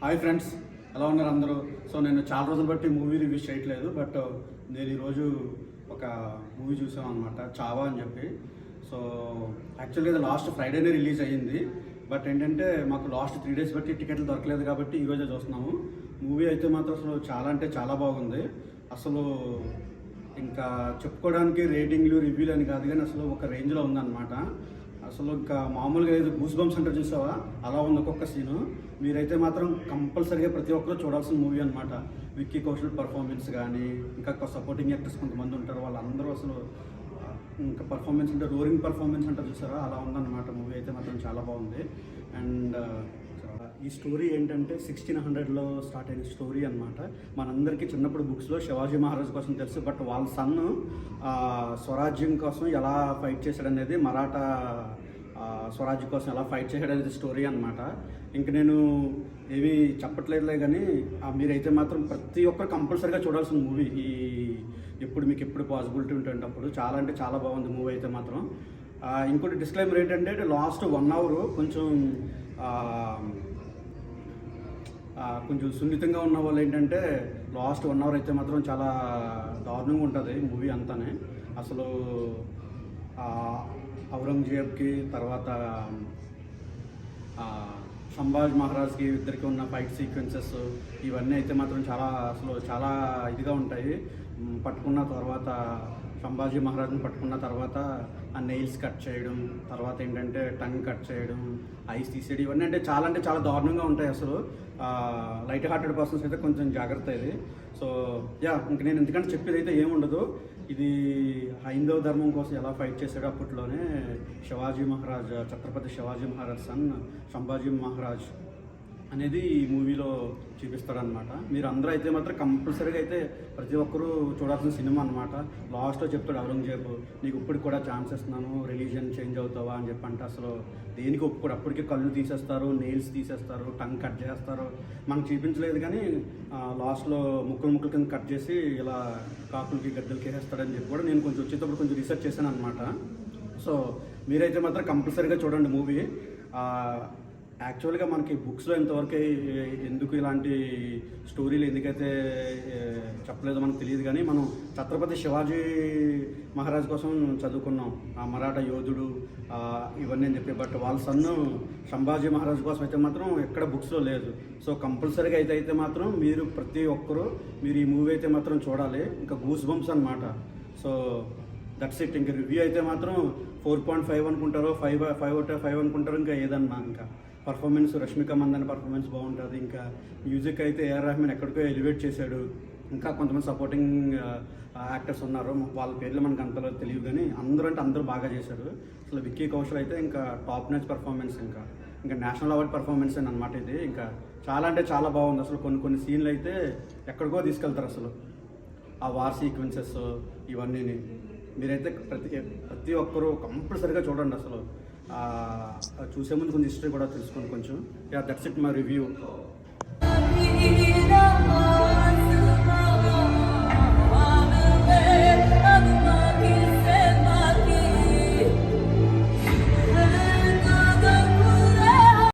Hi friends, ఎలా ఉన్నారు అందరూ? సో నేను చాలా రోజులు బట్టి మూవీ రివ్యూస్ చేయట్లేదు, బట్ నేను ఈరోజు ఒక మూవీ చూసాం అనమాట, చావా అని చెప్పి. సో యాక్చువల్గా ఇది లాస్ట్ ఫ్రైడేనే రిలీజ్ అయ్యింది, బట్ ఏంటంటే మాకు లాస్ట్ 3 days బట్టి టికెట్లు దొరకలేదు కాబట్టి ఈరోజే చూస్తున్నాము. మూవీ అయితే మాత్రం అసలు చాలా అంటే చాలా బాగుంది. అసలు ఇంకా చెప్పుకోవడానికి రేటింగ్లు రివ్యూలు అని కాదు కానీ అసలు ఒక రేంజ్లో ఉందన్నమాట. అసలు ఇంకా మామూలుగా ఏదో గూస్ బంప్స్ అంటే చూసావా, అలా ఉంది ఒక్కొక్క సీను. మీరైతే మాత్రం కంపల్సరీగా ప్రతి ఒక్కరు చూడాల్సిన మూవీ అనమాట. విక్కీ కౌశల్ పర్ఫార్మెన్స్ కానీ, ఇంకా సపోర్టింగ్ యాక్టర్స్ కొంతమంది ఉంటారు, వాళ్ళందరూ అసలు ఇంకా పర్ఫార్మెన్స్ అంటే రోరింగ్ పర్ఫార్మెన్స్ అంటే చూసారా, అలా ఉందన్నమాట. మూవీ అయితే మాత్రం చాలా బాగుంది. అండ్ ఈ స్టోరీ ఏంటంటే 1600లో స్టార్ట్ అయిన స్టోరీ అనమాట. మనందరికీ చిన్నప్పుడు బుక్స్లో శివాజీ మహారాజ్ కోసం తెలుసు, బట్ వాళ్ళ సన్ స్వరాజ్యం కోసం ఎలా ఫైట్ చేశాడనేది, మరాఠా స్వరాజ్యం కోసం ఎలా ఫైట్ చేశాడనేది స్టోరీ అనమాట. ఇంక నేను ఏమీ చెప్పట్లేదులే కానీ మీరైతే మాత్రం ప్రతి ఒక్కరు కంపల్సరీగా చూడాల్సిన మూవీ. మీకు ఎప్పుడు పాసిబిలిటీ ఉంటేటప్పుడు చాలా అంటే చాలా బాగుంది మూవీ అయితే మాత్రం. ఇంకోటి డిస్క్లైమర్ ఏంటంటే లాస్ట్ 1 hour కొంచెం సున్నితంగా ఉన్న వాళ్ళు ఏంటంటే లాస్ట్ 1 hour అయితే మాత్రం చాలా దారుణంగా ఉంటుంది మూవీ అంతానే. అసలు ఔరంగజేబ్కి తర్వాత సంభాజ్ మహారాజ్కి ఇద్దరికి ఉన్న ఫైట్ సీక్వెన్సెస్ ఇవన్నీ అయితే మాత్రం చాలా ఇదిగా ఉంటాయి. పట్టుకున్న తర్వాత సంభాజీ మహారాజ్ని పట్టుకున్న తర్వాత ఆ నెయిల్స్ కట్ చేయడం, తర్వాత ఏంటంటే టంగ్ కట్ చేయడం, ఐస్ తీసేయడం, ఇవన్నీ అంటే చాలా దారుణంగా ఉంటాయి. అసలు లైట్ హార్టెడ్ పర్సన్స్ అయితే కొంచెం జాగ్రత్త ఇది. సో ఇంక నేను ఎందుకంటే చెప్పేది అయితే ఏముండదు. ఇది హైందవ ధర్మం కోసం ఎలా ఫైట్ చేశాడో అప్పట్లోనే ఛత్రపతి శివాజీ మహారాజ్ సన్ సంభాజీ మహారాజ్ అనేది ఈ మూవీలో చూపిస్తాడనమాట. మీరు అందరూ అయితే మాత్రం కంపల్సరీగా అయితే ప్రతి ఒక్కరూ చూడాల్సిన సినిమా అనమాట. లాస్ట్లో చెప్తాడు ఔరంగజేబు, నీకు ఇప్పుడు కూడా ఛాన్స్ ఇస్తున్నాను, రిలీజియన్ చేంజ్ అవుతావా అని చెప్పంటే అసలు దేనికి ఒప్పుకోడు. అప్పటికే కళ్ళు తీసేస్తారు, నెయిల్స్ తీసేస్తారు, టంగ్ కట్ చేస్తారు. మనకు చూపించలేదు కానీ లాస్ట్లో ముక్కలు కింద కట్ చేసి ఇలా కాకులకి గద్దలకి వేసేస్తాడని చెప్పి కూడా నేను కొంచెం వచ్చేటప్పుడు కొంచెం రీసెర్చ్ చేశాను అనమాట. సో మీరైతే మాత్రం కంపల్సరీగా చూడండి మూవీ. యాక్చువల్గా మనకి బుక్స్లో ఇంతవరకు ఎందుకు ఇలాంటి స్టోరీలు ఎందుకైతే చెప్పలేదో మనకు తెలియదు కానీ మనం ఛత్రపతి శివాజీ మహారాజ్ కోసం చదువుకున్నాం, ఆ మరాఠా యోధుడు ఇవన్నీ అని చెప్పి. బట్ వాళ్ళ సన్ను సంభాజీ మహారాజ్ కోసం అయితే మాత్రం ఎక్కడ బుక్స్లో లేదు. సో కంపల్సరీగా అయితే మాత్రం మీరు ప్రతి ఒక్కరూ మీరు ఈ మూవీ అయితే మాత్రం చూడాలి. ఇంకా గూస్ బంప్స్ అనమాట. So that's it. ఇంకా రివ్యూ అయితే మాత్రం 4.5 అనుకుంటారో 5 అనుకుంటారో, ఇంకా ఏదన్నా ఇంకా పర్ఫార్మెన్స్ రష్మిక మందన పర్ఫార్మెన్స్ బాగుంటుంది. ఇంకా మ్యూజిక్ అయితే ఏఆర్ రెహమాన్ ఎక్కడికో ఎలివేట్ చేశాడు. ఇంకా కొంతమంది సపోర్టింగ్ యాక్టర్స్ ఉన్నారు, వాళ్ళ పేర్లు మనకు అంతలో తెలియదు కానీ అందరూ బాగా చేశారు. అసలు విక్కీ కౌశల్ అయితే ఇంకా టాప్ నాచ్ పర్ఫార్మెన్స్, ఇంకా నేషనల్ అవార్డ్ పర్ఫార్మెన్స్ అనమాట ఇది. ఇంకా చాలా అంటే చాలా బాగుంది. అసలు కొన్ని సీన్లు అయితే ఎక్కడికో తీసుకెళ్తారు. అసలు ఆ వార్ సీక్వెన్సెస్ ఇవన్నీ మీరైతే ప్రతి ఒక్కరూ కంపల్సరీగా చూడండి. అసలు చూసే ముందు కొంచెం హిస్టరీ కూడా తెలుసుకోండి కొంచెం. That's it my review.